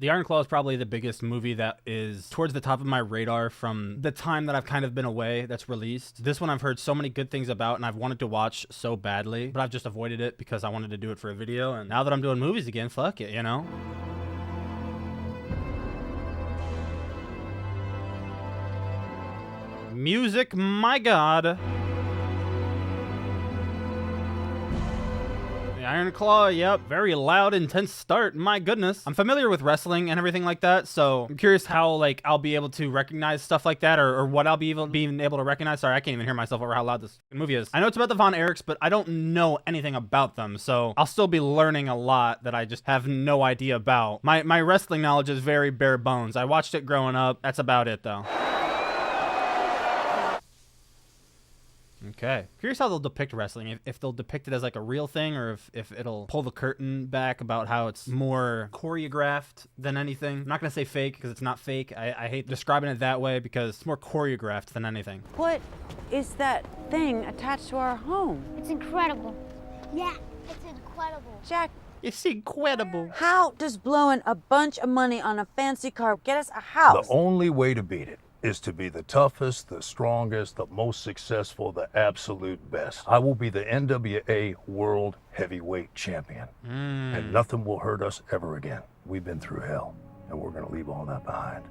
The Iron Claw is probably the biggest movie that is towards the top of my radar from the time that I've kind of been away that's released. This one I've heard so many good things about and I've wanted to watch so badly, but I've just avoided it because I wanted to do it for a video. And now that I'm doing movies again, fuck it, you know? Music, my God. The Iron Claw, yep. Very loud, intense start. My goodness. I'm familiar with wrestling and everything like that, so I'm curious how, like, I'll be able to recognize stuff like that, or what I'll be able to recognize. Sorry, I can't even hear myself over how loud this movie is. I know it's about the Von Erichs, but I don't know anything about them, so I'll still be learning a lot that I just have no idea about. My wrestling knowledge is very bare bones. I watched it growing up. That's about it, though. Okay. Curious how they'll depict wrestling. If they'll depict it as like a real thing, or if it'll pull the curtain back about how it's more choreographed than anything. I'm not going to say fake because it's not fake. I hate describing it that way because it's more choreographed than anything. What is that thing attached to our home? It's incredible. Yeah, it's incredible. Jack, It's incredible. how does blowing a bunch of money on a fancy car get us a house? The only way to beat it is to be the toughest, the strongest, the most successful, the absolute best. I will be the NWA World Heavyweight Champion, and nothing will hurt us ever again. We've been through hell, and we're gonna leave all that behind.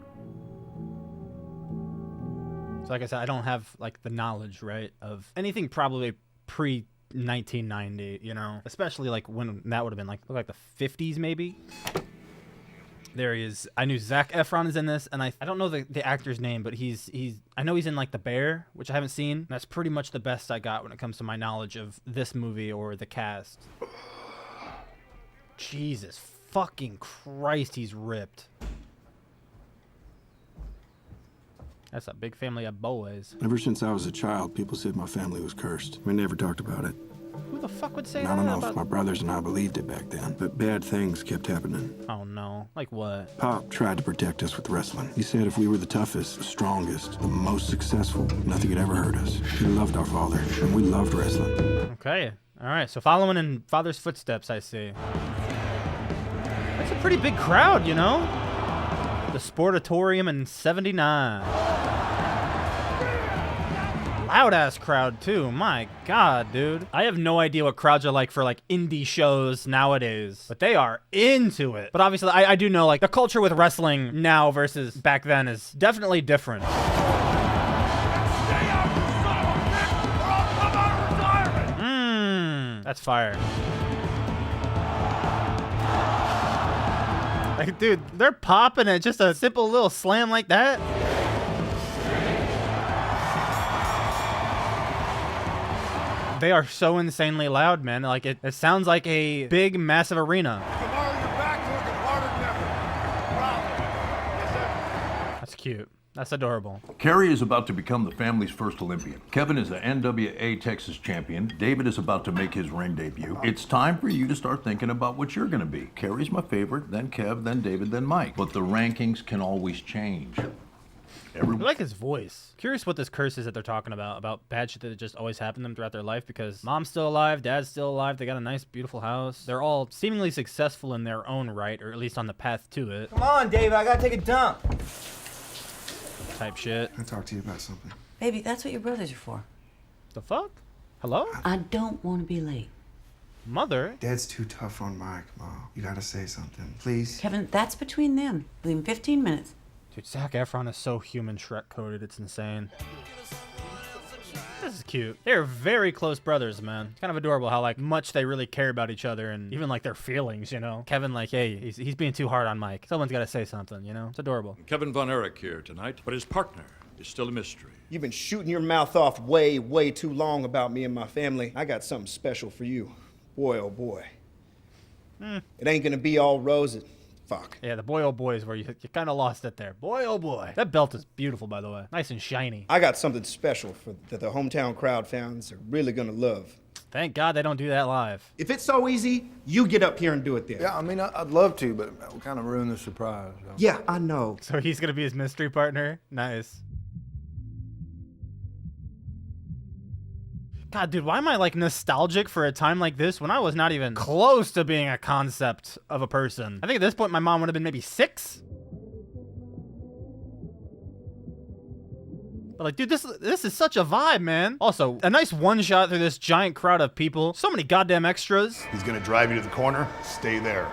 So like I said, I don't have like the knowledge, right, of anything probably pre 1990, you know, especially like when that would have been like the 50s maybe. There he is. I knew Zac Efron is in this, and I don't know the actor's name, but I know he's in like The Bear, which I haven't seen. That's pretty much the best I got when it comes to my knowledge of this movie or the cast. Jesus fucking Christ, he's ripped. That's a big family of boys. Ever since I was a child, people said my family was cursed. We never talked about it. Who the fuck would say And that? I don't know about... if my brothers and I believed it back then, but bad things kept happening. Oh no. Like what? Pop tried to protect us with wrestling. He said if we were the toughest, the strongest, the most successful, nothing could ever hurt us. He loved our father, and we loved wrestling. Okay. All right. So following in father's footsteps, I see. That's a pretty big crowd, you know? The Sportatorium in 79. Loud ass crowd too. My God, dude. I have no idea what crowds are like for like indie shows nowadays, but they are into it. But obviously I do know like the culture with wrestling now versus back then is definitely different. That's fire. Like, dude, they're popping it. Just a simple little slam like that. They are so insanely loud, man. Like, it sounds like a big, massive arena. That's cute. That's adorable. Kerry is about to become the family's first Olympian. Kevin is the NWA Texas champion. David is about to make his ring debut. It's time for you to start thinking about what you're going to be. Kerry's my favorite, then Kev, then David, then Mike. But the rankings can always change. I like his voice. Curious what this curse is that they're talking about bad shit that just always happened to them throughout their life, because mom's still alive, dad's still alive, they got a nice, beautiful house. They're all seemingly successful in their own right, or at least on the path to it. Come on, David, I gotta take a dump. Type shit. Can I talk to you about something? Baby, that's what your brothers are for. The fuck? Hello? I don't want to be late. Mother? Dad's too tough on Mike, Mom. You gotta say something, please. Kevin, that's between them. Leave 15 minutes. Dude, Zac Efron is so human Shrek coded, it's insane. This is cute. They're very close brothers, man. It's kind of adorable how like much they really care about each other and even like their feelings, you know? Kevin like, hey, he's being too hard on Mike. Someone's got to say something, you know? It's adorable. Kevin Von Erich here tonight, but his partner is still a mystery. You've been shooting your mouth off way, way too long about me and my family. I got something special for you. Boy, oh boy. It ain't gonna be all roses. Fuck. Yeah, the boy oh boy is where you kind of lost it there. Boy oh boy. That belt is beautiful, by the way. Nice and shiny. I got something special that the hometown crowd fans are really gonna love. Thank God they don't do that live. If it's so easy, you get up here and do it then. Yeah, I mean, I'd love to, but it would kind of ruin the surprise. So. Yeah, I know. So he's going to be his mystery partner? Nice. God, dude, why am I like nostalgic for a time like this when I was not even close to being a concept of a person? I think at this point my mom would have been maybe 6. But like, dude, this is such a vibe, man. Also, a nice one shot through this giant crowd of people. So many goddamn extras. He's gonna drive you to the corner. Stay there.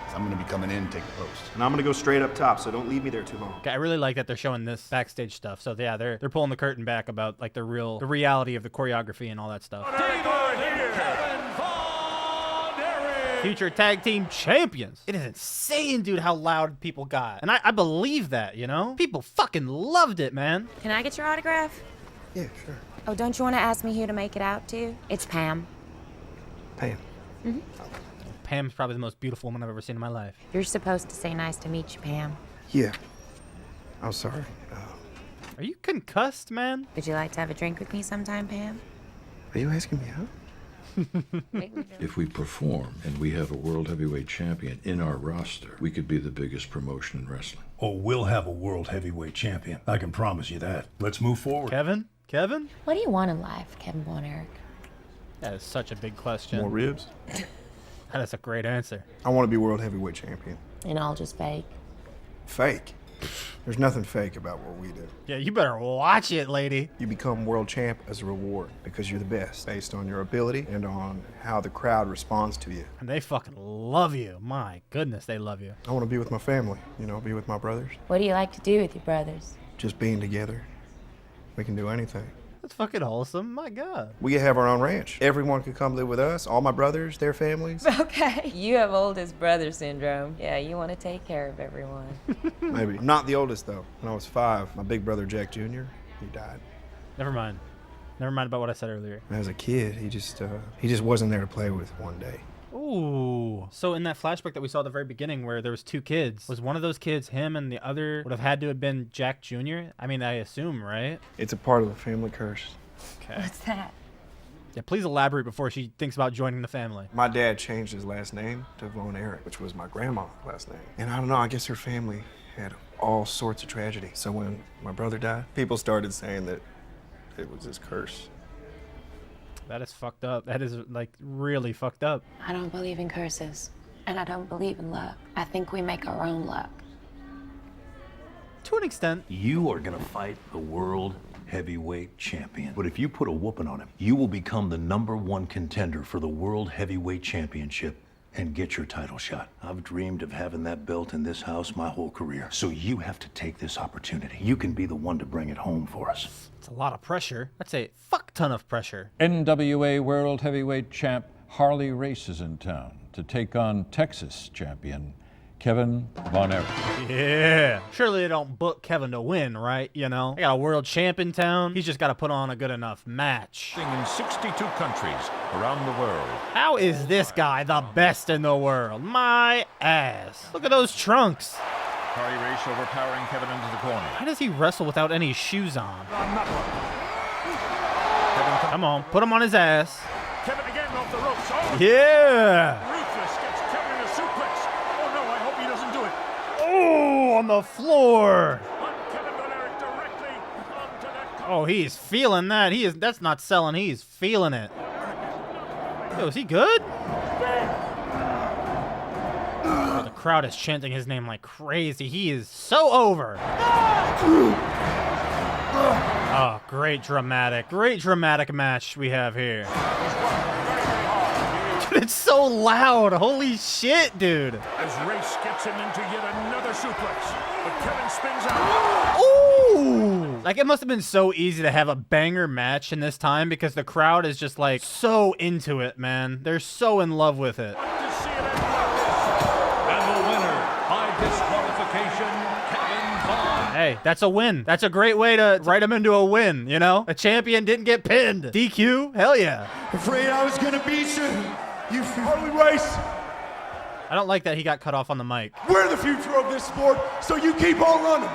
'Cause I'm gonna be coming in and take the post. And I'm gonna go straight up top, so don't leave me there too long. Okay, I really like that they're showing this backstage stuff. So yeah, they're pulling the curtain back about like the reality of the choreography and all that stuff. Future tag team champions. It is insane, dude, how loud people got. And I believe that, you know? People fucking loved it, man. Can I get your autograph? Yeah, sure. Oh, don't you want to ask me who to make it out to? It's Pam. Pam. Pam's probably the most beautiful woman I've ever seen in my life. You're supposed to say nice to meet you, Pam. Yeah. I'm sorry. Are you concussed, man? Would you like to have a drink with me sometime, Pam? Are you asking me out? If we perform and we have a world heavyweight champion in our roster, we could be the biggest promotion in wrestling. Oh, we'll have a world heavyweight champion. I can promise you that. Let's move forward. Kevin? What do you want in life, Kevin Von Erich? That is such a big question. More ribs? That is a great answer. I want to be world heavyweight champion. And all just fake. Fake? There's nothing fake about what we do. Yeah, you better watch it, lady. You become world champ as a reward because you're the best, based on your ability and on how the crowd responds to you. And they fucking love you. My goodness, they love you. I want to be with my family, be with my brothers. What do you like to do with your brothers? Just being together. We can do anything. That's fucking wholesome. My God. We could have our own ranch. Everyone could come live with us, all my brothers, their families. Okay. You have oldest brother syndrome. Yeah, you want to take care of everyone. Maybe. I'm not the oldest, though. When I was 5, my big brother, Jack Jr., he died. Never mind. Never mind about what I said earlier. As a kid, he just wasn't there to play with one day. Ooh. So in that flashback that we saw at the very beginning where there was 2 kids, was one of those kids him and the other would have had to have been Jack Jr.? I mean, I assume, right? It's a part of the family curse. Okay. What's that? Yeah, please elaborate before she thinks about joining the family. My dad changed his last name to Von Erich, which was my grandma's last name. And I don't know, I guess her family had all sorts of tragedy. So when my brother died, people started saying that it was his curse. That is fucked up. That is, like, really fucked up. I don't believe in curses. And I don't believe in luck. I think we make our own luck. To an extent. You are gonna fight the world heavyweight champion. But if you put a whooping on him, you will become the #1 contender for the world heavyweight championship and get your title shot. I've dreamed of having that belt in this house my whole career. So you have to take this opportunity. You can be the one to bring it home for us. It's a lot of pressure. That's a fuck ton of pressure. NWA World Heavyweight Champ Harley Race is in town to take on Texas champion Kevin Von Erich. Yeah. Surely they don't book Kevin to win, right? You know? They got a world champ in town. He's just got to put on a good enough match. In 62 countries around the world. How is this guy the best in the world? My ass. Look at those trunks. Harley Race overpowering Kevin into the corner. How does he wrestle without any shoes on? Come on, put him on his ass. Kevin again off the ropes. Oh! Yeah. Ruthless gets Kevin in a suplex. Oh no, I hope he doesn't do it. Oh, on the floor. On Kevin Von Erich directly onto that. Oh, he's feeling that. That's not selling. He's feeling it. Yo, is he good? Oh, the crowd is chanting his name like crazy. He is so over. Oh, great dramatic match we have here. Dude, it's so loud. Holy shit, dude. As Race gets him into yet another suplex, but Kevin spins out. Ooh! Like, it must have been so easy to have a banger match in this time because the crowd is just, like, so into it, man. They're so in love with it. And the winner by disqualification, Kevin Von. Hey, that's a win. That's a great way to write him into a win, you know? A champion didn't get pinned. DQ? Hell yeah. Afraid I was gonna beat you. You Harley Race. I don't like that he got cut off on the mic. We're the future of this sport, so you keep on running.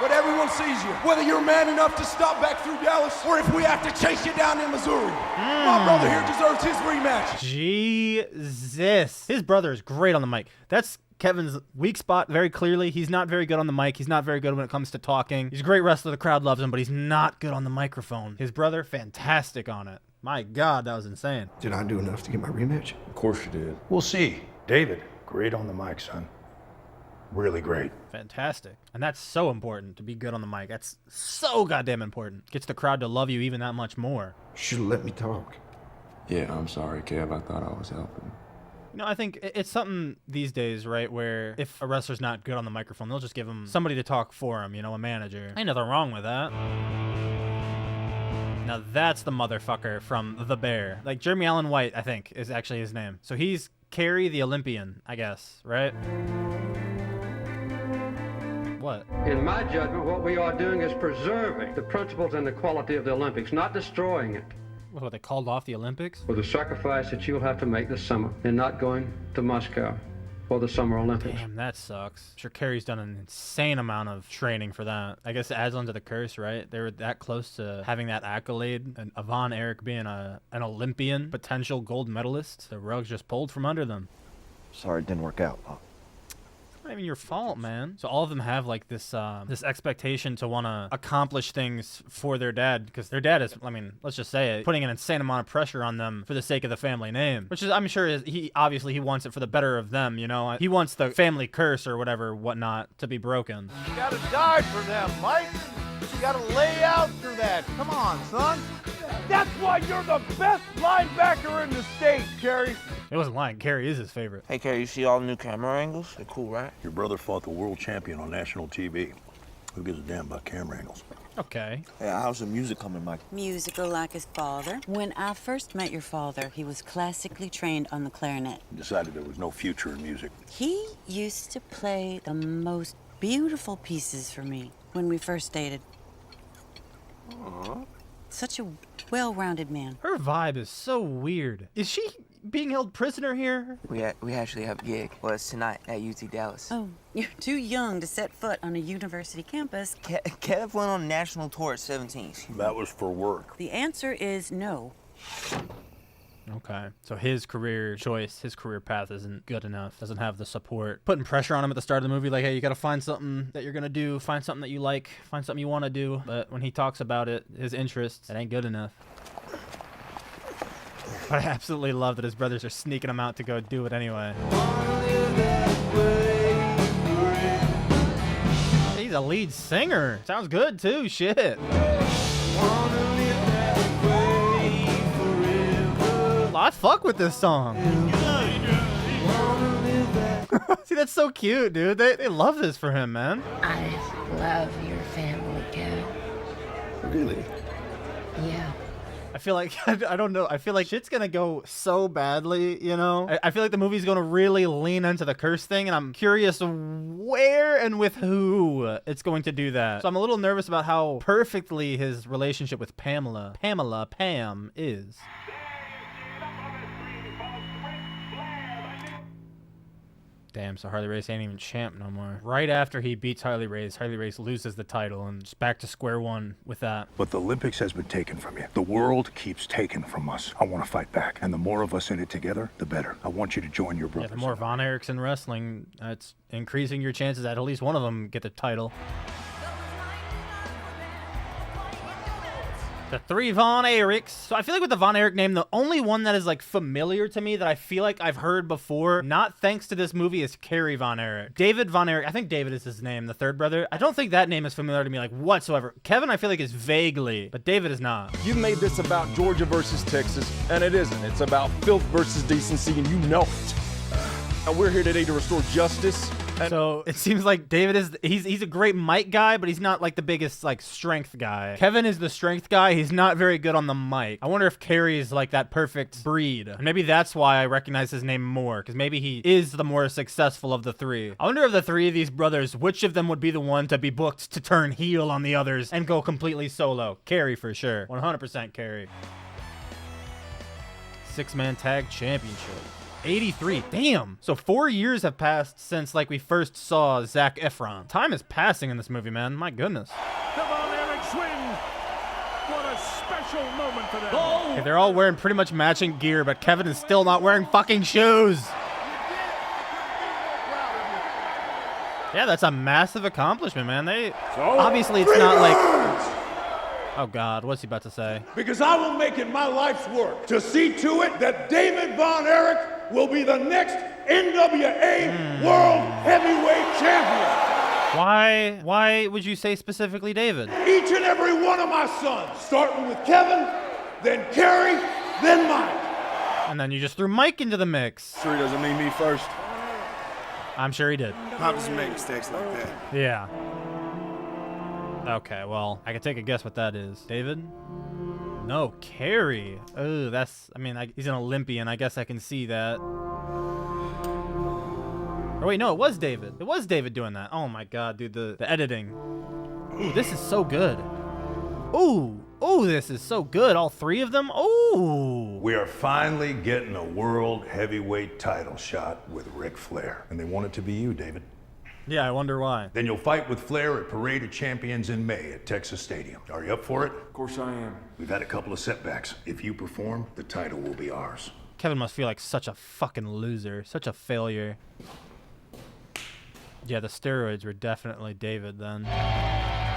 But everyone sees you, whether you're man enough to stop back through Dallas or if we have to chase you down in Missouri. My brother here deserves his rematch. Jesus. His brother is great on the mic. That's Kevin's weak spot very clearly. He's not very good on the mic. He's not very good when it comes to talking. He's a great wrestler. The crowd loves him, but he's not good on the microphone. His brother, fantastic on it. My God, that was insane. Did I do enough to get my rematch? Of course you did. We'll see. David, great on the mic, son. Really great. Fantastic. And that's so important, to be good on the mic. That's so goddamn important. Gets the crowd to love you even that much more. Should have let me talk. Yeah, I'm sorry, Kev. I thought I was helping. You know, I think it's something these days, right, where if a wrestler's not good on the microphone, they'll just give him somebody to talk for him, you know, a manager. Ain't nothing wrong with that. Now that's the motherfucker from The Bear. Like, Jeremy Allen White, I think, is actually his name. So he's Kerry the Olympian, I guess, right? What? In my judgment, what we are doing is preserving the principles and the quality of the Olympics, not destroying it. What, they called off the Olympics? For the sacrifice that you'll have to make this summer in not going to Moscow for the Summer Olympics. Damn, that sucks. I'm sure Kerry's done an insane amount of training for that. I guess it adds on to the curse, right? They were that close to having that accolade, and Von Erich being an Olympian, potential gold medalist. The rug's just pulled from under them. Sorry it didn't work out, Pop. Not even your fault, man. So all of them have like this this expectation to want to accomplish things for their dad, because their dad is, I mean, let's just say it, putting an insane amount of pressure on them for the sake of the family name, which is, I'm sure he wants it for the better of them, you know. He wants the family curse or whatnot to be broken. You gotta die for them, Mike. You gotta lay out for that. Come on, son. That's why you're the best linebacker in the state, Kerry. It wasn't lying. Kerry is his favorite. Hey, Kerry, you see all the new camera angles? They're cool, right? Your brother fought the world champion on national TV. Who gives a damn about camera angles? Okay. Hey, how's the music coming, Mike? Musical like his father. When I first met your father, he was classically trained on the clarinet. Decided there was no future in music. He used to play the most beautiful pieces for me when we first dated. Aww. Such a well-rounded man. Her vibe is so weird. Is she being held prisoner here? We actually have a gig. Well, it's tonight at UT Dallas. Oh, you're too young to set foot on a university campus. Kev went on a national tour at 17. That was for work. The answer is no. Okay. So his career choice, his career path isn't good enough. Doesn't have the support. Putting pressure on him at the start of the movie, like, hey, you gotta find something that you're gonna do, find something that you like, find something you wanna do. But when he talks about it, his interests, it ain't good enough. But I absolutely love that his brothers are sneaking him out to go do it anyway. He's a lead singer. Sounds good too, shit. I fuck with this song. See, that's so cute, dude. They love this for him, man. I love your family, Kev. Really? Yeah. I feel like, I don't know. I feel like shit's gonna go so badly, you know? I feel like the movie's gonna really lean into the curse thing, and I'm curious where and with who it's going to do that. So I'm a little nervous about how perfectly his relationship with Pam, is. Damn, so Harley Race ain't even champ no more. Right after he beats Harley Race loses the title, and it's back to square one with that. But the Olympics has been taken from you. The world keeps taking from us. I want to fight back. And the more of us in it together, the better. I want you to join your brothers. Yeah, the more Von Erichs in wrestling, it's increasing your chances that at least one of them get the title. The 3 Von Erichs. So I feel like with the Von Erich name, the only one that is like familiar to me that I feel like I've heard before, not thanks to this movie, is Kerry Von Erich. David Von Erich, I think David is his name, the third brother. I don't think that name is familiar to me like whatsoever. Kevin, I feel like is vaguely, but David is not. You've made this about Georgia versus Texas, and it isn't. It's about filth versus decency, and you know it. And we're here today to restore justice. So it seems like David he's a great mic guy, but he's not like the biggest like strength guy. Kevin is the strength guy. He's not very good on the mic. I wonder if Kerry is like that perfect breed. And maybe that's why I recognize his name more, because maybe he is the more successful of the three. I wonder of the three of these brothers, which of them would be the one to be booked to turn heel on the others and go completely solo. Kerry for sure. 100% Kerry. 6-man tag championship. 83. Damn. So 4 years have passed since like we first saw Zac Efron. Time is passing in this movie, man. My goodness. The Von Erichs win. What a special moment for them. Okay, they're all wearing pretty much matching gear, but Kevin is still not wearing fucking shoes. Yeah, that's a massive accomplishment, man. Obviously it's not like Oh God, what's he about to say? Because I will make it my life's work to see to it that David Von Erich will be the next NWA World Heavyweight Champion. Why would you say specifically David? Each and every one of my sons, starting with Kevin, then Kerry, then Mike. And then you just threw Mike into the mix. Sure he doesn't mean me first. I'm sure he did. Pop doesn't make mistakes like that. Yeah. Okay, well, I can take a guess what that is. David? No, Kerry. Oh, that's, I mean, he's an Olympian. I guess I can see that. Or wait, no, it was David. It was David doing that. Oh my God, dude, the editing. Ooh, this is so good. Ooh, this is so good. All three of them. Ooh. We are finally getting a world heavyweight title shot with Ric Flair. And they want it to be you, David. Yeah, I wonder why. Then you'll fight with Flair at Parade of Champions in May at Texas Stadium. Are you up for it? Of course I am. We've had a couple of setbacks. If you perform, the title will be ours. Kevin must feel like such a fucking loser, such a failure. Yeah, the steroids were definitely David then.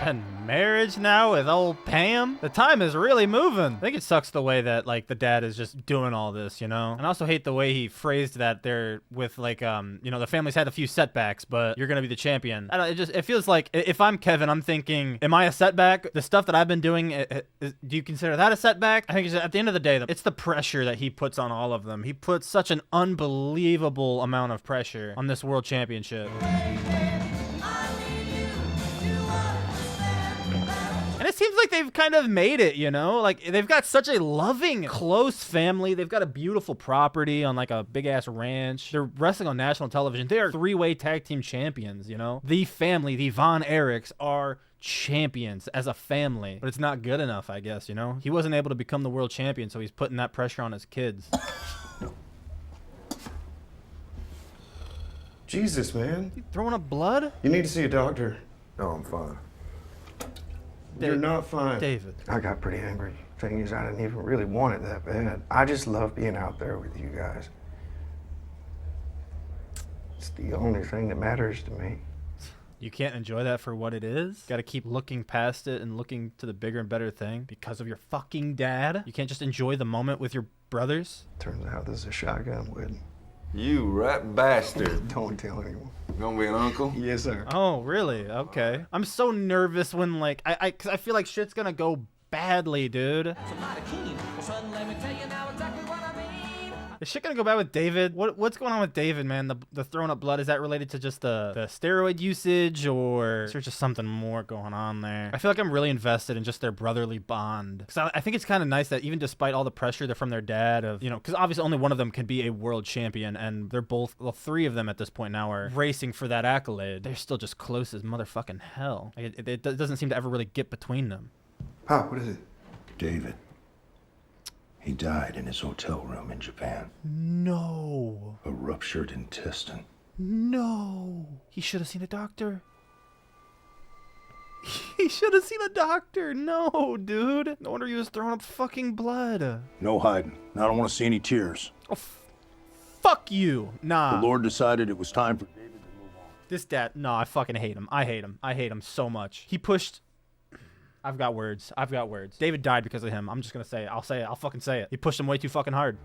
And marriage now with old Pam? The time is really moving. I think it sucks the way that, like, the dad is just doing all this, you know? And I also hate the way he phrased that they're with, like, you know, the family's had a few setbacks, but you're gonna be the champion. I don't, it feels like, if I'm Kevin, I'm thinking, am I a setback? The stuff that I've been doing, do you consider that a setback? I think it's, at the end of the day, it's the pressure that he puts on all of them. He puts such an unbelievable amount of pressure on this world championship. And it seems like they've kind of made it, you know? Like, they've got such a loving, close family. They've got a beautiful property on, like, a big-ass ranch. They're wrestling on national television. They are three-way tag team champions, you know? The family, the Von Erichs, are champions as a family. But it's not good enough, I guess, you know? He wasn't able to become the world champion, so he's putting that pressure on his kids. Jesus, man. You throwing up blood? You need to see a doctor. No, I'm fine. You're not fine. David. I got pretty angry. Thing is, I didn't even really want it that bad. I just love being out there with you guys. It's the only thing that matters to me. You can't enjoy that for what it is. Got to keep looking past it and looking to the bigger and better thing because of your fucking dad. You can't just enjoy the moment with your brothers. Turns out this is a shotgun wedding. You rat bastard. Don't tell anyone. Gonna be an uncle? Yes, sir. Oh, really? Okay. I'm so nervous when, like, cause I feel like shit's gonna go badly, dude. Is shit gonna go bad with David? What's going on with David, man? The throwing up blood, is that related to just the steroid usage, or is there just something more going on there? I feel like I'm really invested in just their brotherly bond. Cause I think it's kind of nice that even despite all the pressure from their dad of, you know, cause obviously only one of them can be a world champion, and they're both, well, three of them at this point now are racing for that accolade. They're still just close as motherfucking hell. Like, it doesn't seem to ever really get between them. Pop, what is it? David. He died in his hotel room in Japan. No. A ruptured intestine. No. He should have seen a doctor. He should have seen a doctor. No, dude. No wonder he was throwing up fucking blood. No hiding. I don't want to see any tears. Oh, fuck you. Nah. The Lord decided it was time for David to move on. This dad, no, I fucking hate him. I hate him. I hate him so much. He pushed... I've got words. David died because of him. I'm just gonna say it. I'll say it. I'll fucking say it. He pushed him way too fucking hard.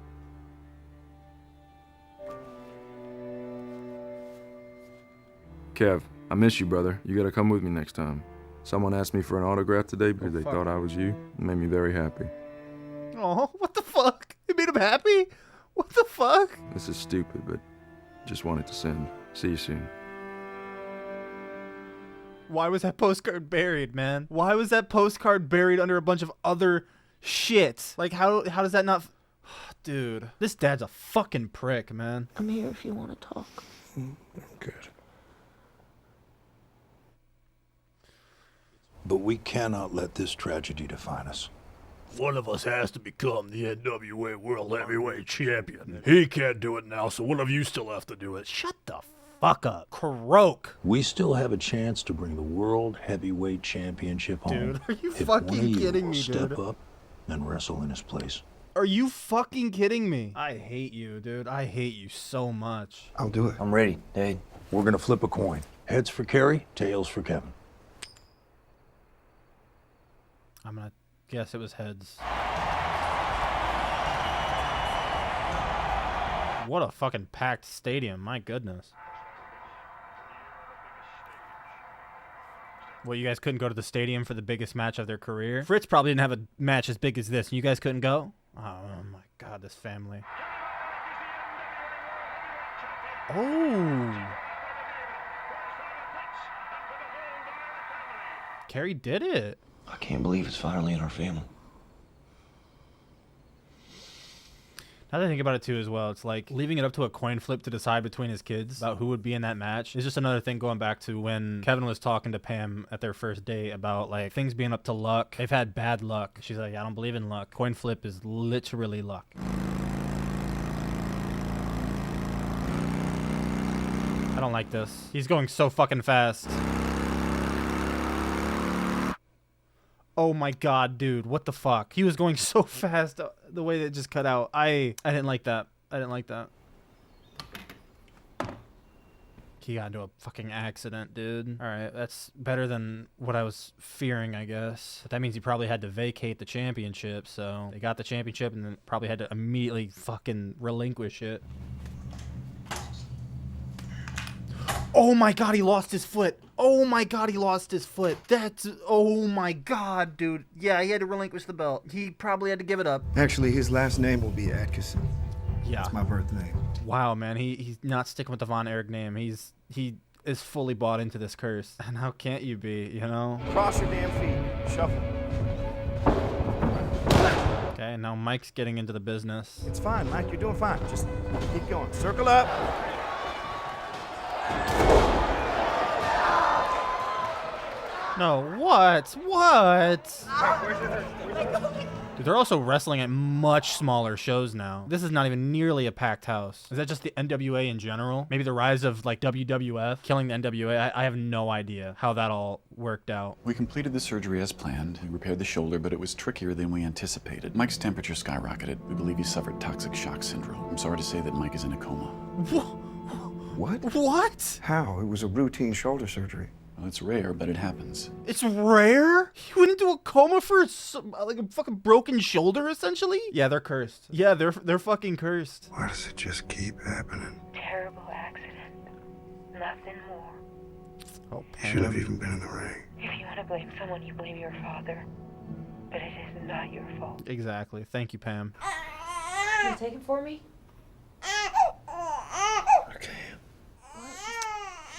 Kev, I miss you, brother. You gotta come with me next time. Someone asked me for an autograph today because they thought I was you. It made me very happy. Oh, what the fuck? It made him happy? What the fuck? This is stupid, but just wanted to send. See you soon. Why was that postcard buried, man? Why was that postcard buried under a bunch of other shit? Like, how does that not... Dude, this dad's a fucking prick, man. I'm here if you want to talk. Good. But we cannot let this tragedy define us. One of us has to become the NWA World Heavyweight Champion. He can't do it now, so one of you still have to do it. Shut the fuck up. Croak. We still have a chance to bring the World Heavyweight Championship home. Dude, are you if fucking one of you kidding will me, step dude? up and wrestle in his place. Are you fucking kidding me? I hate you, dude. I hate you so much. I'll do it. I'm ready, Dade. We're gonna flip a coin. Heads for Kerry, tails for Kevin. I'm gonna Guess it was heads. What a fucking packed stadium. My goodness. Well, you guys couldn't go to the stadium for the biggest match of their career? Fritz probably didn't have a match as big as this, and you guys couldn't go? Oh my God, this family. Oh. Kerry did it. I can't believe it's finally in our family. Now that I think about it too as well, it's like leaving it up to a coin flip to decide between his kids about who would be in that match is just another thing going back to when Kevin was talking to Pam at their first date about like things being up to luck. They've had bad luck. She's like, I don't believe in luck. Coin flip is literally luck. I don't like this. He's going so fucking fast. Oh my God, dude, what the fuck? He was going so fast, the way that it just cut out. I didn't like that. I didn't like that. He got into a fucking accident, dude. All right, that's better than what I was fearing, I guess. But that means he probably had to vacate the championship, so they got the championship and then probably had to immediately fucking relinquish it. Oh my God, he lost his foot. Oh my God, he lost his foot. That's, oh my God, dude. Yeah, he had to relinquish the belt. He probably had to give it up. Actually, his last name will be Atkinson. Yeah. That's my birth name. Wow, man, he's not sticking with the Von Erich name. He is fully bought into this curse. And how can't you be, you know? Cross your damn feet. Shuffle. Okay, now Mike's getting into the business. It's fine, Mike. You're doing fine. Just keep going. Circle up. No, what? What? Dude, they're also wrestling at much smaller shows now. This is not even nearly a packed house. Is that just the NWA in general? Maybe the rise of like WWF killing the NWA? I have no idea how that all worked out. We completed the surgery as planned. We repaired the shoulder, but it was trickier than we anticipated. Mike's temperature skyrocketed. We believe he suffered toxic shock syndrome. I'm sorry to say that Mike is in a coma. What? What? How? It was a routine shoulder surgery. Well, it's rare, but it happens. It's rare? He went into a coma for like a fucking broken shoulder, essentially? Yeah, they're cursed. Yeah, they're fucking cursed. Why does it just keep happening? Terrible accident. Nothing more. Oh, Should have even been in the ring. If you want to blame someone, you blame your father. But it is not your fault. Exactly. Thank you, Pam. Can you take it for me? Okay.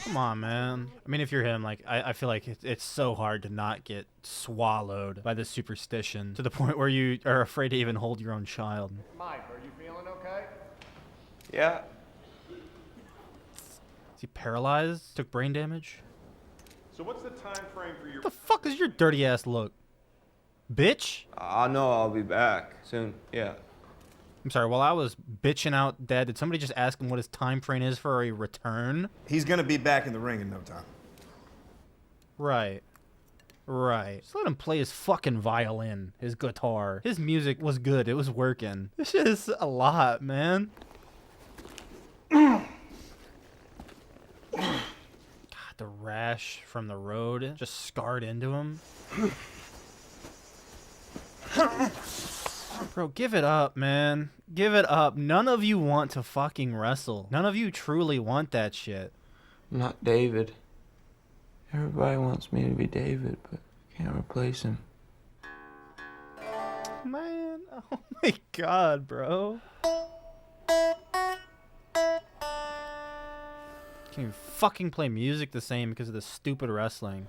Come on, man. I mean, if you're him, like, I feel like it's so hard to not get swallowed by this superstition to the point where you are afraid to even hold your own child. Mike, are you feeling okay? Yeah. Is he paralyzed? Took brain damage? So what's the time frame for your... What the fuck is your dirty ass look? Bitch? I know I'll be back soon. Yeah. I'm sorry, while I was bitching out Dad, did somebody just ask him what his time frame is for a return? He's gonna be back in the ring in no time. Right. Right. Just let him play his fucking violin, his guitar. His music was good. It was working. This shit is a lot, man. God, the rash from the road just scarred into him. Bro, give it up, man. Give it up. None of you want to fucking wrestle. None of you truly want that shit. I'm not David. Everybody wants me to be David, but I can't replace him. Man, oh my God, bro. Can you fucking play music the same because of this stupid wrestling?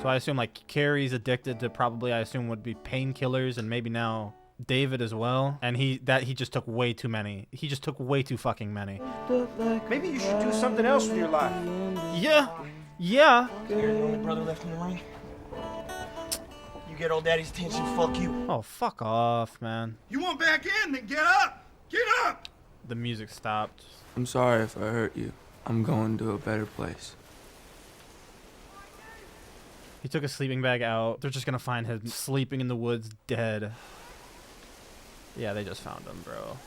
So I assume like Carrie's addicted to probably, I assume, would be painkillers, and maybe now David as well. And he just took way too many. He just took way too fucking many. Maybe you should do something else with your life. Yeah. Yeah. You're the only brother left in the ring. You get old daddy's attention, fuck you. Oh, fuck off, man. You want back in? Then get up! Get up! The music stopped. I'm sorry if I hurt you. I'm going to a better place. He took a sleeping bag out. They're just gonna find him sleeping in the woods, dead. Yeah, they just found him, bro.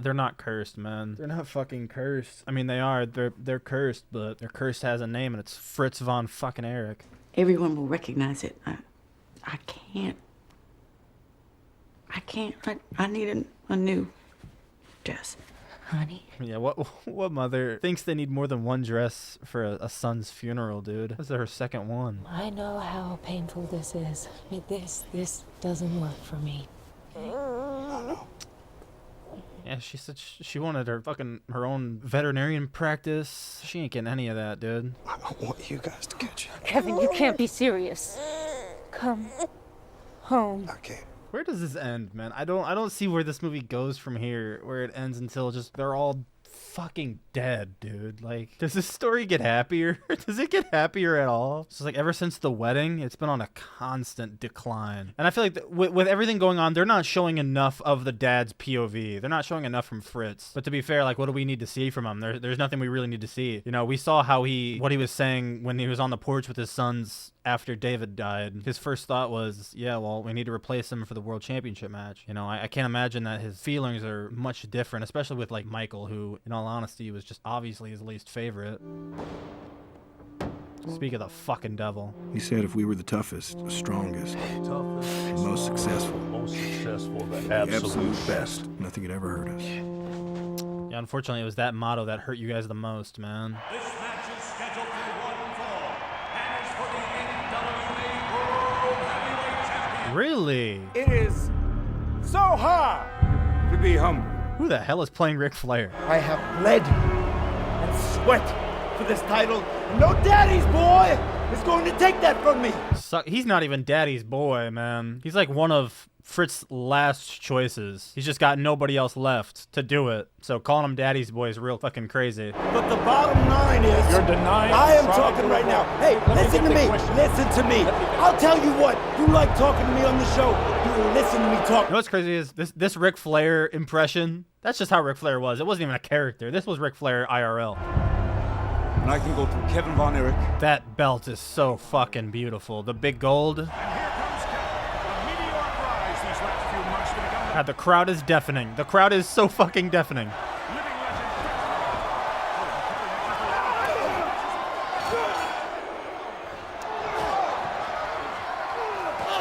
They're not cursed, man. They're not fucking cursed. I mean, they are. They're cursed, but their curse has a name, and it's Fritz von fucking Erich. Everyone will recognize it. I can't. I need a new dress. Honey. Yeah, what mother thinks they need more than one dress for a son's funeral, dude? This is her second one. I know how painful this is. But this doesn't work for me. Yeah, she said she wanted her own veterinarian practice. She ain't getting any of that, dude. I don't want you guys to catch it. Kevin, you can't be serious. Come home. I can't. Where does this end, man? I don't see where this movie goes from here, where it ends until just they're all fucking dead, dude. Like, does this story get happier? Does it get happier at all? So, like, ever since the wedding, it's been on a constant decline. And I feel like with everything going on, they're not showing enough of the dad's POV. They're not showing enough from Fritz. But to be fair, like, what do we need to see from him? There's nothing we really need to see. You know, we saw what he was saying when he was on the porch with his sons after David died. His first thought was, yeah, well, we need to replace him for the world championship match. You know, I can't imagine that his feelings are much different, especially with, like, Michael, who, in all honesty, was just obviously his least favorite. Speak of the fucking devil. He said if we were the toughest, the strongest, the most successful, the absolute best, nothing could ever hurt us. Yeah, unfortunately, it was that motto that hurt you guys the most, man. This match is scheduled for one fall, and is for the NWA World Heavyweight Championship. Really? It is so hard to be humble. Who the hell is playing Ric Flair? I have bled and sweat for this title. No daddy's boy is going to take that from me. So, he's not even daddy's boy, man. He's like one of Fritz's last choices. He's just got nobody else left to do it. So calling him daddy's boy is real fucking crazy. But the bottom line is, you're denying. I am talking right now. Hey, listen to me. Listen to me. I'll tell you what. You like talking to me on the show. You will listen to me talk. You know what's crazy is this Ric Flair impression. That's just how Ric Flair was. It wasn't even a character. This was Ric Flair IRL. And I can go through Kevin Von Erich. That belt is so fucking beautiful. The big gold. And here comes Kevin, a meteoric rise these last few months to become God, the crowd is deafening. The crowd is so fucking deafening. living legend.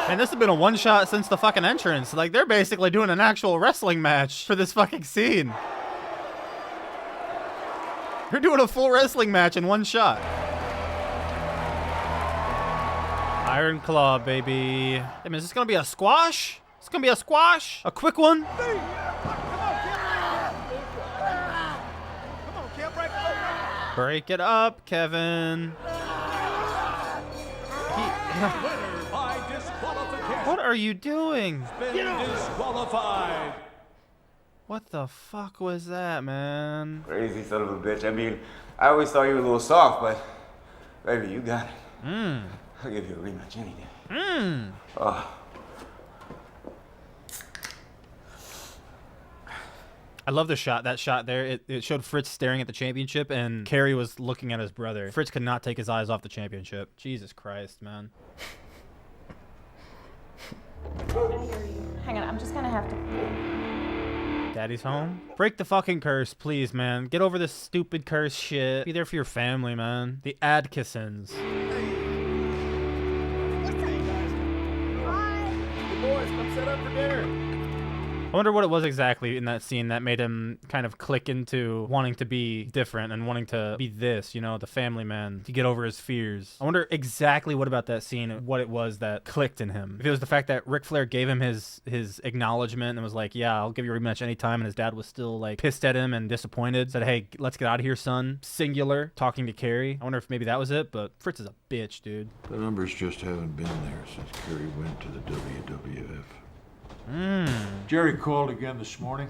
And this has been a one-shot since the fucking entrance. Like, they're basically doing an actual wrestling match for this fucking scene. They're doing a full wrestling match in one shot. Iron Claw, baby. Hey, man, is this gonna be a squash? It's gonna be a squash? A quick one? Break it up, Kevin. By disqualification. What are you doing? Disqualified. What the fuck was that, man? Crazy son of a bitch. I mean, I always thought you were a little soft, but baby, you got it. I'll give you a rematch any day. Oh. I love the shot. That shot there, it showed Fritz staring at the championship, and Kerry was looking at his brother. Fritz could not take his eyes off the championship. Jesus Christ, man. Hang on, I'm just gonna have to... Daddy's home? Break the fucking curse, please, man. Get over this stupid curse shit. Be there for your family, man. The Adkissons. Boys, come set up for dinner. I wonder what it was exactly in that scene that made him kind of click into wanting to be different and wanting to be this, you know, the family man, to get over his fears. I wonder exactly what about that scene, what it was that clicked in him. If it was the fact that Ric Flair gave him his acknowledgement and was like, yeah, I'll give you a rematch anytime, and his dad was still like pissed at him and disappointed, said, hey, let's get out of here, son. Singular, talking to Kerry. I wonder if maybe that was it, but Fritz is a bitch, dude. The numbers just haven't been there since Kerry went to the WWF. Jerry called again this morning.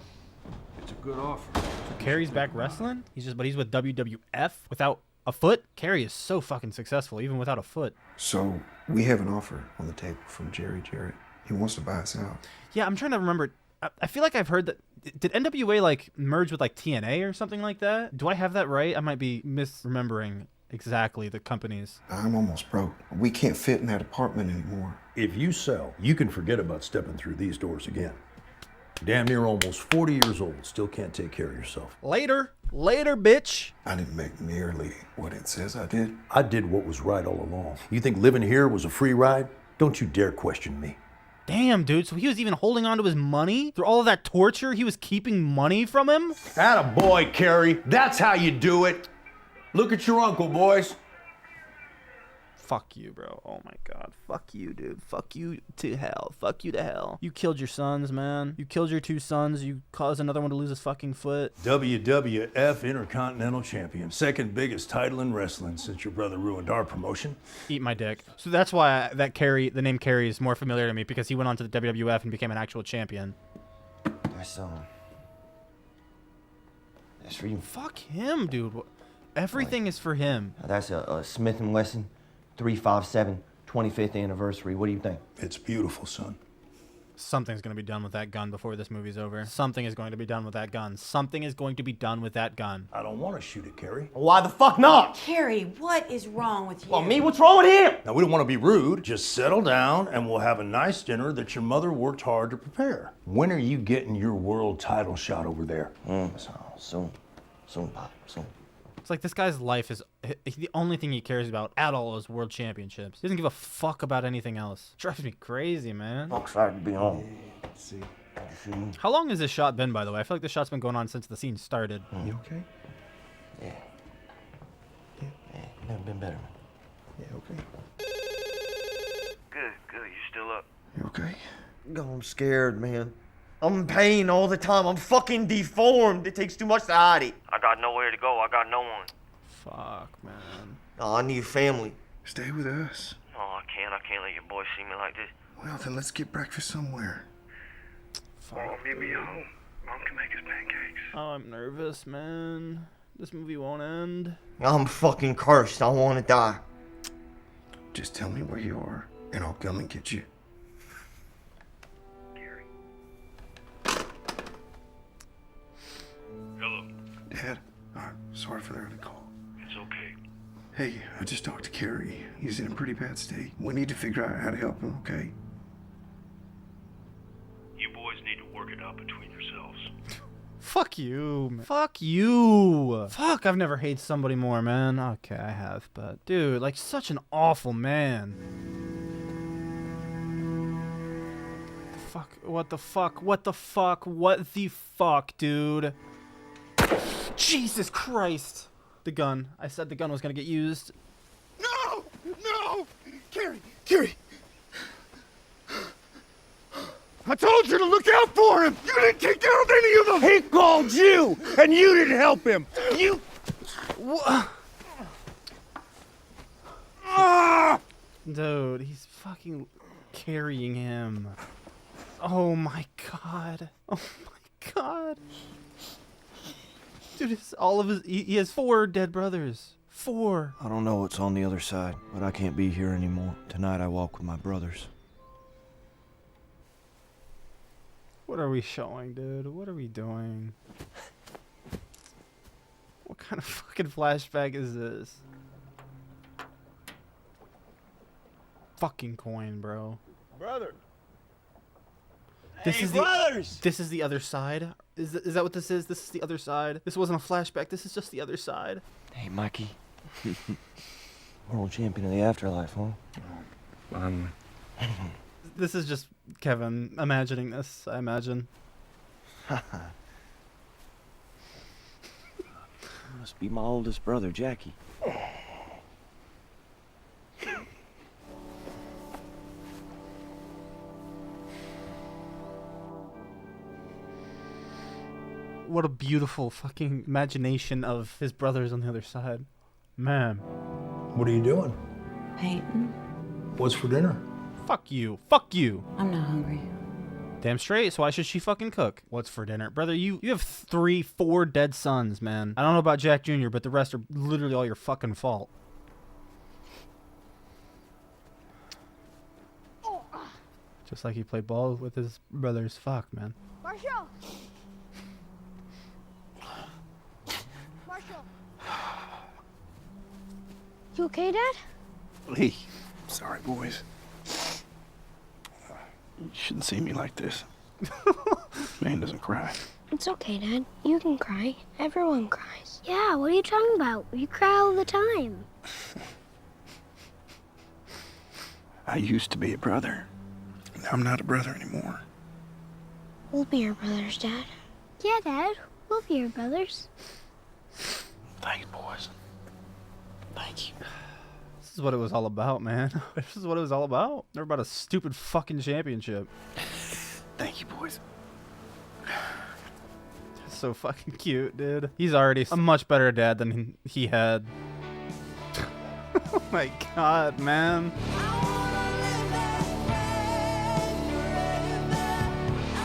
It's a good offer. So Kerry's back wrestling? But he's with WWF without a foot? Kerry is so fucking successful, even without a foot. So we have an offer on the table from Jerry Jarrett. He wants to buy us out. Yeah, I'm trying to remember. I feel like I've heard that. Did NWA like merge with like TNA or something like that? Do I have that right? I might be misremembering exactly the companies. I'm almost broke. We can't fit in that apartment anymore. If you sell, you can forget about stepping through these doors again. Damn near almost 40 years old, still can't take care of yourself. Later, bitch. I didn't make nearly what it says I did. I did what was right all along. You think living here was a free ride? Don't you dare question me. Damn, dude. So he was even holding on to his money? Through all of that torture, he was keeping money from him? Attaboy, Carrie. That's how you do it. Look at your uncle, boys. Fuck you, bro. Oh my god. Fuck you, dude. Fuck you to hell. Fuck you to hell. You killed your sons, man. You killed your 2 sons. You caused another one to lose his fucking foot. WWF Intercontinental Champion. Second biggest title in wrestling since your brother ruined our promotion. Eat my dick. So that's why the name Carrie is more familiar to me, because he went on to the WWF and became an actual champion. That's for you. Fuck him, dude. Everything is for him. That's a Smith & Wesson 357 25th anniversary. What do you think? It's beautiful, son. Something's going to be done with that gun before this movie's over. Something is going to be done with that gun. Something is going to be done with that gun. I don't want to shoot it, Carrie. Why the fuck not? Carrie, what is wrong with you? Well, me, what's wrong with him? Now, we don't want to be rude. Just settle down and we'll have a nice dinner that your mother worked hard to prepare. When are you getting your world title shot over there? Soon, Pop, soon. It's like this guy's life is the only thing he cares about at all is world championships. He doesn't give a fuck about anything else. Drives me crazy, man. I'm excited to be home. How long has this shot been, by the way? I feel like this shot's been going on since the scene started. You okay? Yeah, never been better. Yeah, okay. Good. You still up? You okay? I'm scared, man. I'm in pain all the time. I'm fucking deformed. It takes too much to hide it. I got nowhere to go. I got no one. Fuck, man. Oh, I need family. Stay with us. No, I can't. I can't let your boy see me like this. Well, then let's get breakfast somewhere. Mom, meet me home. Mom can make us pancakes. Oh, I'm nervous, man. This movie won't end. I'm fucking cursed. I want to die. Just tell me where you are, and I'll come and get you. Hello. Dad, sorry for the early call. It's okay. Hey, I just talked to Carrie. He's in a pretty bad state. We need to figure out how to help him, okay? You boys need to work it out between yourselves. Fuck you, man. Fuck you. Fuck, I've never hated somebody more, man. Okay, I have, but dude, like such an awful man. What the fuck, dude? Jesus Christ. The gun. I said the gun was gonna get used. No! Carrie! I told you to look out for him! You didn't take care of any of them! He called you, and you didn't help him! You... Dude, he's fucking carrying him. Oh my god. Oh my god. Dude, it's all of his... He has 4 dead brothers. 4. I don't know what's on the other side, but I can't be here anymore. Tonight I walk with my brothers. What are we showing, dude? What are we doing? What kind of fucking flashback is this? Fucking coin, bro. Brother. This is brothers! This is the other side? Is that what this is? This is the other side? This wasn't a flashback. This is just the other side. Hey, Mikey. World champion of the afterlife, huh? Finally. This is just Kevin imagining this, I imagine. Must be my oldest brother, Jackie. What a beautiful fucking imagination of his brothers on the other side. Man. What are you doing? Peyton? What's for dinner? Fuck you. Fuck you. I'm not hungry. Damn straight, so why should she fucking cook? What's for dinner? Brother, you have 3, 4 dead sons, man. I don't know about Jack Jr., but the rest are literally all your fucking fault. Just like he played ball with his brothers. Fuck, man. Marshall! Marshall! You okay, Dad? Lee. Sorry, boys. You shouldn't see me like this. Man doesn't cry. It's okay, Dad. You can cry. Everyone cries. Yeah, what are you talking about? You cry all the time. I used to be a brother. Now I'm not a brother anymore. We'll be your brothers, Dad. Yeah, Dad. We'll be your brothers. Thanks, boys. Thank you. This is what it was all about, man. This is what it was all about. Never about a stupid fucking championship. Thank you, boys. So fucking cute, dude. He's already a much better dad than he had. Oh my god, man.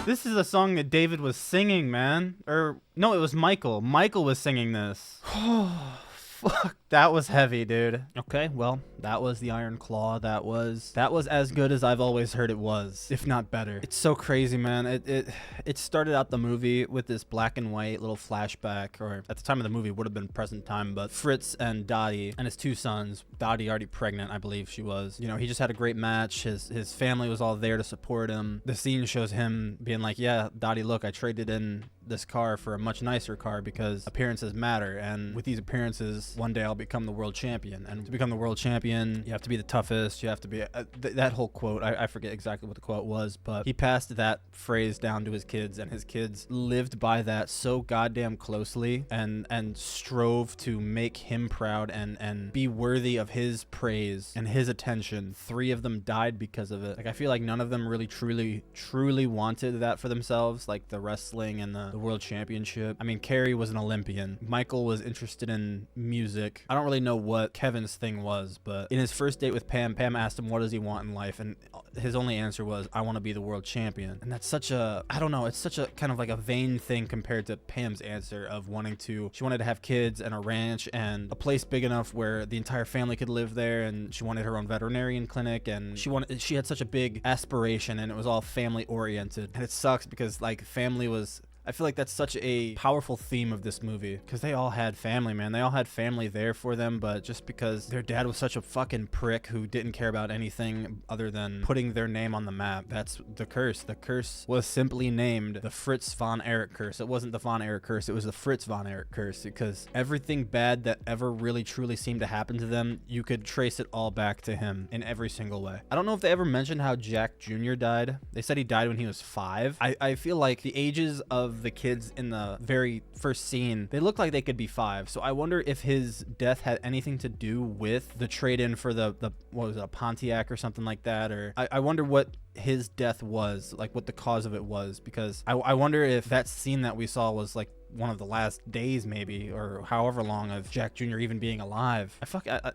This is a song that David was singing, man. Or, no, it was Michael. Michael was singing this. Oh, fuck. That was heavy, dude. Okay, well, that was the Iron Claw. That was as good as I've always heard it was, if not better. It's so crazy, man. It started out the movie with this black and white little flashback, or at the time of the movie would have been present time, but Fritz and Dottie and his two sons, Dottie already pregnant, I believe she was. You know, he just had a great match. His family was all there to support him. The scene shows him being like, yeah, Dottie, look, I traded in this car for a much nicer car because appearances matter, and with these appearances, one day I'll become the world champion. And to become the world champion, you have to be the toughest. You have to be that whole quote. I forget exactly what the quote was, but he passed that phrase down to his kids, and his kids lived by that so goddamn closely, and strove to make him proud and be worthy of his praise and his attention. 3 of them died because of it. Like, I feel like none of them really truly wanted that for themselves, like the wrestling and the world championship. I mean, Carrie was an Olympian. Michael was interested in music. I don't really know what Kevin's thing was, but in his first date with Pam asked him what does he want in life, and his only answer was, I want to be the world champion. And that's such a, I don't know, it's such a kind of like a vain thing compared to Pam's answer of she wanted to have kids and a ranch and a place big enough where the entire family could live there, and she wanted her own veterinarian clinic, and she had such a big aspiration, and it was all family oriented. And it sucks because like family was, I feel like that's such a powerful theme of this movie, because they all had family, man. They all had family there for them, but just because their dad was such a fucking prick who didn't care about anything other than putting their name on the map, that's the curse. The curse was simply named the Fritz von Erich curse. It wasn't the von Erich curse, it was the Fritz von Erich curse, because everything bad that ever really truly seemed to happen to them, you could trace it all back to him in every single way. I don't know if they ever mentioned how Jack Jr. died. They said he died when he was 5. I feel like the ages of the kids in the very first scene, they look like they could be 5, so I wonder if his death had anything to do with the trade-in for the what was it, a Pontiac or something like that, or I wonder what his death was, like what the cause of it was, because I wonder if that scene that we saw was like one of the last days maybe, or however long, of Jack Jr. even being alive.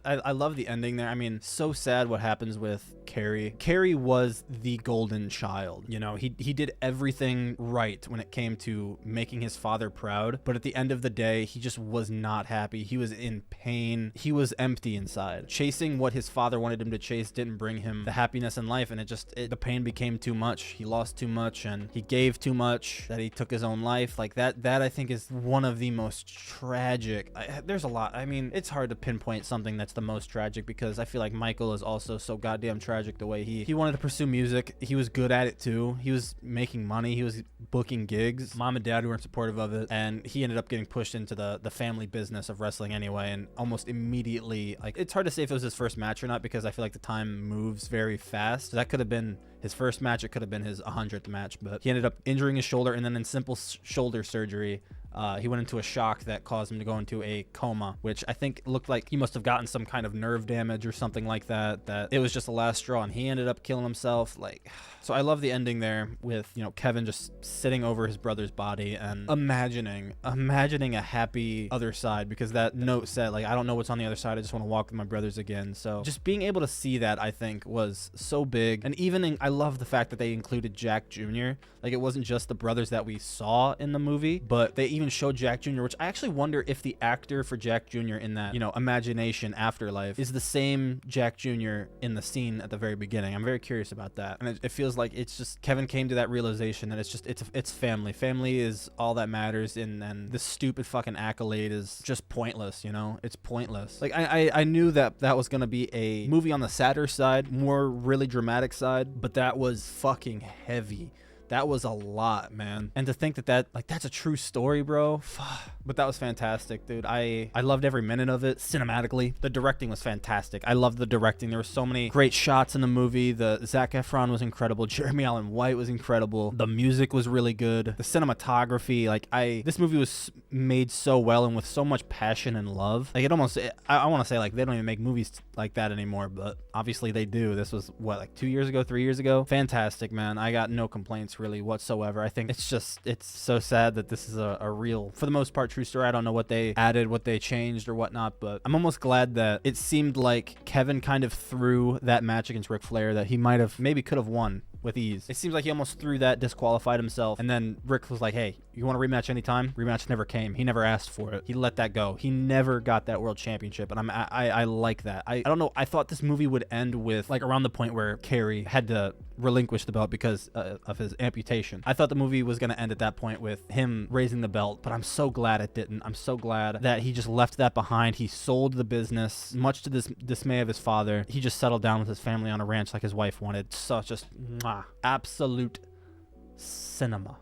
I love the ending there. I mean, so sad what happens with Carrie. Carrie was the golden child, you know. He did everything right when it came to making his father proud, but at the end of the day, he just was not happy. He was in pain. He was empty inside. Chasing what his father wanted him to chase didn't bring him the happiness in life, and the pain became too much. He lost too much, and he gave too much, that he took his own life. Like that I think is one of the most tragic. There's a lot. I mean, it's hard to pinpoint something that's the most tragic, because I feel like Michael is also so goddamn tragic. The way he wanted to pursue music, he was good at it too. He was making money, he was booking gigs. Mom and dad weren't supportive of it, and he ended up getting pushed into the family business of wrestling anyway, and almost immediately, like, it's hard to say if it was his first match or not, because I feel like the time moves very fast. So that could have been his first match, it could have been his 100th match, but he ended up injuring his shoulder, and then in simple shoulder surgery, he went into a shock that caused him to go into a coma, which I think looked like he must have gotten some kind of nerve damage or something like that, that it was just the last straw, and he ended up killing himself. Like, so I love the ending there with, you know, Kevin just sitting over his brother's body and imagining a happy other side, because that note said, like, I don't know what's on the other side, I just want to walk with my brothers again. So just being able to see that, I think, was so big. And even I love the fact that they included Jack Jr. Like, it wasn't just the brothers that we saw in the movie, but they even showed Jack Jr., which I actually wonder if the actor for Jack Jr. in that, you know, Imagination Afterlife is the same Jack Jr. in the scene at the very beginning. I'm very curious about that. And it feels like it's just, Kevin came to that realization that it's family. Family is all that matters, and this stupid fucking accolade is just pointless, you know? It's pointless. Like, I knew that was gonna be a movie on the sadder side, more really dramatic side, but that was fucking heavy. That was a lot, man. And to think that like that's a true story, bro. But that was fantastic, dude. I loved every minute of it. Cinematically, the directing was fantastic. I loved the directing. There were so many great shots in the movie. The Zac Efron was incredible. Jeremy Allen White was incredible. The music was really good. The cinematography, like this movie was made so well and with so much passion and love. Like it almost, I want to say like they don't even make movies like that anymore, but obviously they do. This was what, like 2 years ago, 3 years ago? Fantastic, man. I got no complaints really whatsoever. I think it's so sad that this is a real, for the most part, true story. I don't know what they added, what they changed or whatnot, but I'm almost glad that it seemed like Kevin kind of threw that match against Ric Flair that he maybe could have won with ease. It seems like he almost threw that, disqualified himself, and then Rick was like, hey, you want a rematch anytime? Rematch never came. He never asked for it. He let that go. He never got that world championship, and I like that. I don't know, I thought this movie would end with like around the point where Kerry had to relinquish the belt because of his amputation. I thought the movie was going to end at that point with him raising the belt, but I'm so glad it didn't. I'm so glad that he just left that behind. He sold the business, much to the dismay of his father. He just settled down with his family on a ranch like his wife wanted. So just absolute cinema.